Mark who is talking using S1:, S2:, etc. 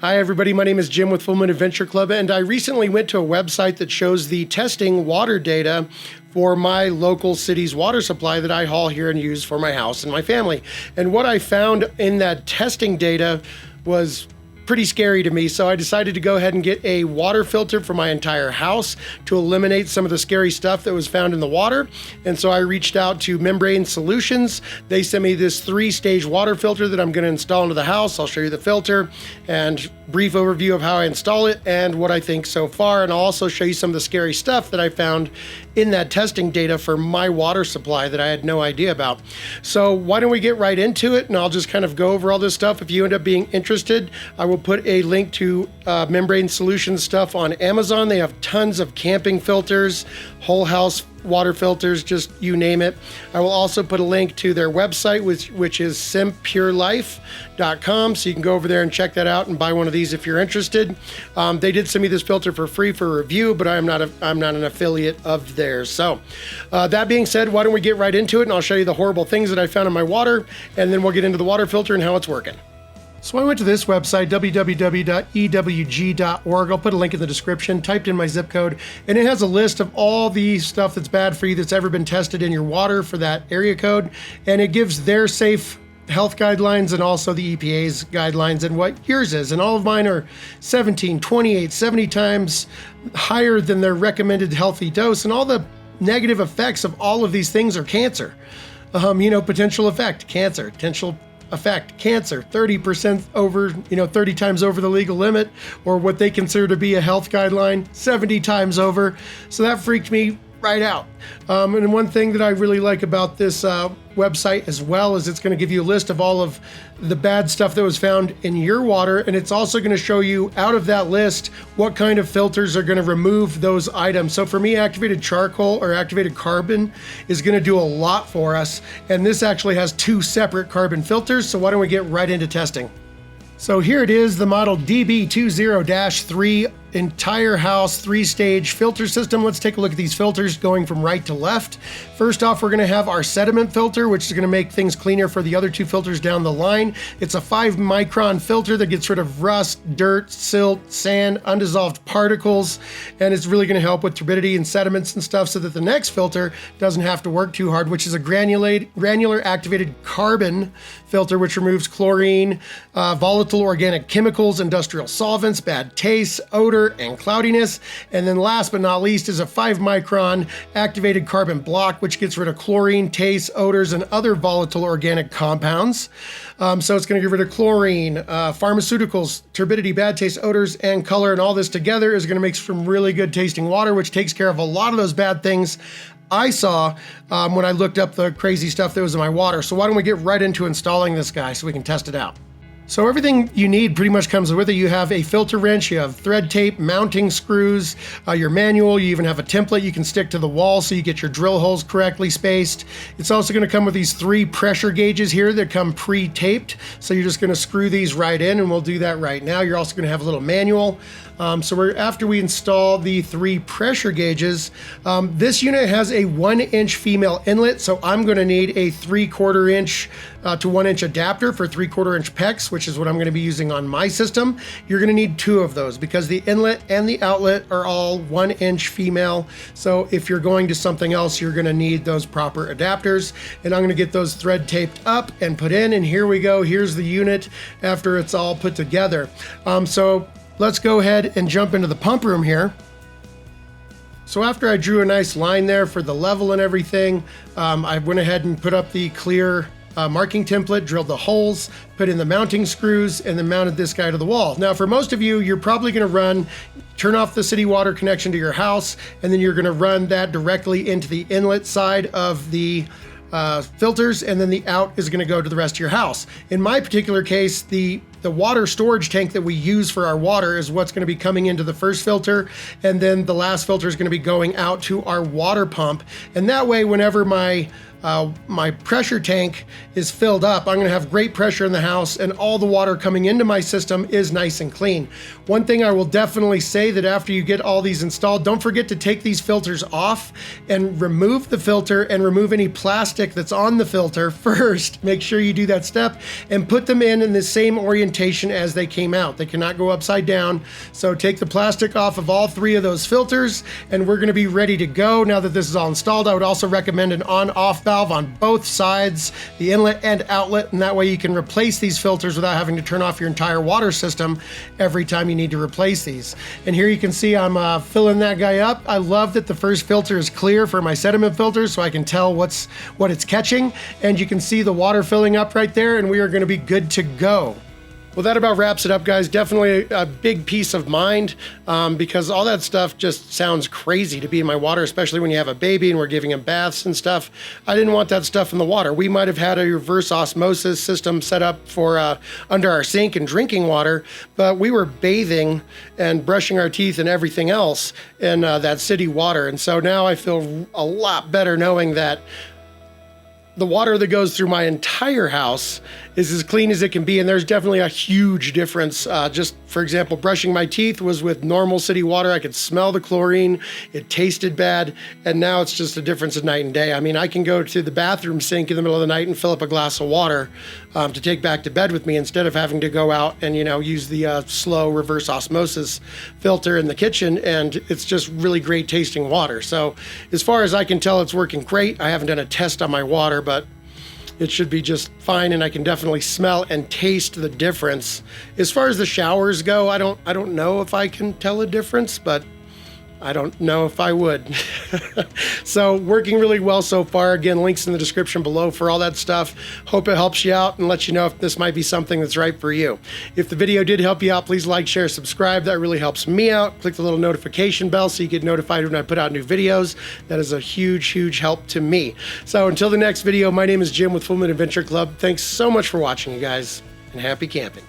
S1: Hi everybody, my name is Jim with Full Moon Adventure Club, and I recently went to a website that shows the testing water data for my local city's water supply that I haul here and use for my house and my family. And what I found in that testing data was pretty scary to me, so I decided to go ahead and get a water filter for my entire house to eliminate some of the scary stuff that was found in the water. And so I reached out to Membrane Solutions. They sent me this 3-stage water filter that I'm going to install into the house. I'll show you the filter and brief overview of how I install it and what I think so far. And I'll also show you some of the scary stuff that I found in that testing data for my water supply that I had no idea about. So why don't we get right into it, and I'll just kind of go over all this stuff. If you end up being interested, I will put a link to Membrane Solutions stuff on Amazon. They have tons of camping filters, whole house water filters, just you name it. I will also put a link to their website, which is simpurelife.com, so you can go over there and check that out and buy one of these if you're interested. They did send me this filter for free for review, but I'm not an affiliate of theirs. So that being said, why don't we get right into it, and I'll show you the horrible things that I found in my water, and then we'll get into the water filter and how it's working. So I went to this website, www.ewg.org. I'll put a link in the description, typed in my zip code, and it has a list of all the stuff that's bad for you that's ever been tested in your water for that area code. And it gives their safe health guidelines and also the EPA's guidelines and what yours is. And all of mine are 17, 28, 70 times higher than their recommended healthy dose. And all the negative effects of all of these things are cancer. Potential effect, cancer, potential effect, cancer, 30% over, 30 times over the legal limit, or what they consider to be a health guideline, 70 times over. So that freaked me right out. And one thing that I really like about this website as well is it's going to give you a list of all of the bad stuff that was found in your water, and it's also going to show you out of that list what kind of filters are going to remove those items. So for me, activated charcoal or activated carbon is going to do a lot for us, and this actually has 2 separate carbon filters. So why don't we get right into testing? So here it is, the model DB20-3 entire house 3-stage filter system. Let's take a look at these filters going from right to left. First off, we're going to have our sediment filter, which is going to make things cleaner for the other 2 filters down the line. It's a 5-micron filter that gets rid of rust, dirt, silt, sand, undissolved particles, and it's really going to help with turbidity and sediments and stuff so that the next filter doesn't have to work too hard, which is a granular activated carbon filter, which removes chlorine, volatile organic chemicals, industrial solvents, bad taste, odor, and cloudiness. And then last but not least is a 5-micron activated carbon block, which gets rid of chlorine, taste, odors, and other volatile organic compounds. So it's going to get rid of chlorine, pharmaceuticals, turbidity, bad taste, odors, and color, and all this together is going to make some really good tasting water, which takes care of a lot of those bad things I saw when I looked up the crazy stuff that was in my water. So why don't we get right into installing this guy so we can test it out. So everything you need pretty much comes with it. You have a filter wrench, you have thread tape, mounting screws, your manual, you even have a template you can stick to the wall so you get your drill holes correctly spaced. It's also going to come with these 3 pressure gauges here that come pre-taped. So you're just going to screw these right in, and we'll do that right now. You're also going to have a little manual. After we install the 3 pressure gauges, this unit has a 1-inch female inlet, so I'm going to need a 3/4 inch to 1 inch adapter for 3/4 inch PEX, which is what I'm going to be using on my system. You're going to need 2 of those because the inlet and the outlet are all 1-inch female. So if you're going to something else, you're going to need those proper adapters. And I'm going to get those thread taped up and put in. And here we go. Here's the unit after it's all put together. So let's go ahead and jump into the pump room here. So after I drew a nice line there for the level and everything, I went ahead and put up the clear marking template, drilled the holes, put in the mounting screws, and then mounted this guy to the wall. Now for most of you, you're probably going to turn off the city water connection to your house, and then you're going to run that directly into the inlet side of the filters, and then the out is going to go to the rest of your house. In my particular case, the water storage tank that we use for our water is what's going to be coming into the first filter, and then the last filter is going to be going out to our water pump. And that way, whenever my my pressure tank is filled up, I'm gonna have great pressure in the house, and all the water coming into my system is nice and clean. One thing I will definitely say, that after you get all these installed, don't forget to take these filters off and remove the filter and remove any plastic that's on the filter first. Make sure you do that step and put them in the same orientation as they came out. They cannot go upside down. So take the plastic off of all 3 of those filters, and we're gonna be ready to go. Now that this is all installed, I would also recommend an on-off valve on both sides, the inlet and outlet, and that way you can replace these filters without having to turn off your entire water system every time you need to replace these. And here you can see I'm filling that guy up. I love that the first filter is clear for my sediment filter, so I can tell what it's catching, and you can see the water filling up right there, and we are gonna be good to go. Well, that about wraps it up, guys. Definitely a big peace of mind, because all that stuff just sounds crazy to be in my water, especially when you have a baby and we're giving him baths and stuff. I didn't want that stuff in the water. We might have had a reverse osmosis system set up for under our sink and drinking water, but we were bathing and brushing our teeth and everything else in that city water. And so now I feel a lot better knowing that the water that goes through my entire house is as clean as it can be, and there's definitely a huge difference. Just for example, brushing my teeth was with normal city water. I could smell the chlorine, it tasted bad, and now it's just a difference of night and day. I mean, I can go to the bathroom sink in the middle of the night and fill up a glass of water to take back to bed with me, instead of having to go out and, you know, use the slow reverse osmosis filter in the kitchen, and it's just really great tasting water. So as far as I can tell, it's working great. I haven't done a test on my water, but it should be just fine, and I can definitely smell and taste the difference. As far as the showers go, I don't know if I can tell a difference, but I don't know if I would. So working really well so far. Again, links in the description below for all that stuff. Hope it helps you out and lets you know if this might be something that's right for you. If the video did help you out, please like, share, subscribe. That really helps me out. Click the little notification bell so you get notified when I put out new videos. That is a huge, huge help to me. So until the next video, my name is Jim with Full Moon Adventure Club. Thanks so much for watching, you guys, and happy camping.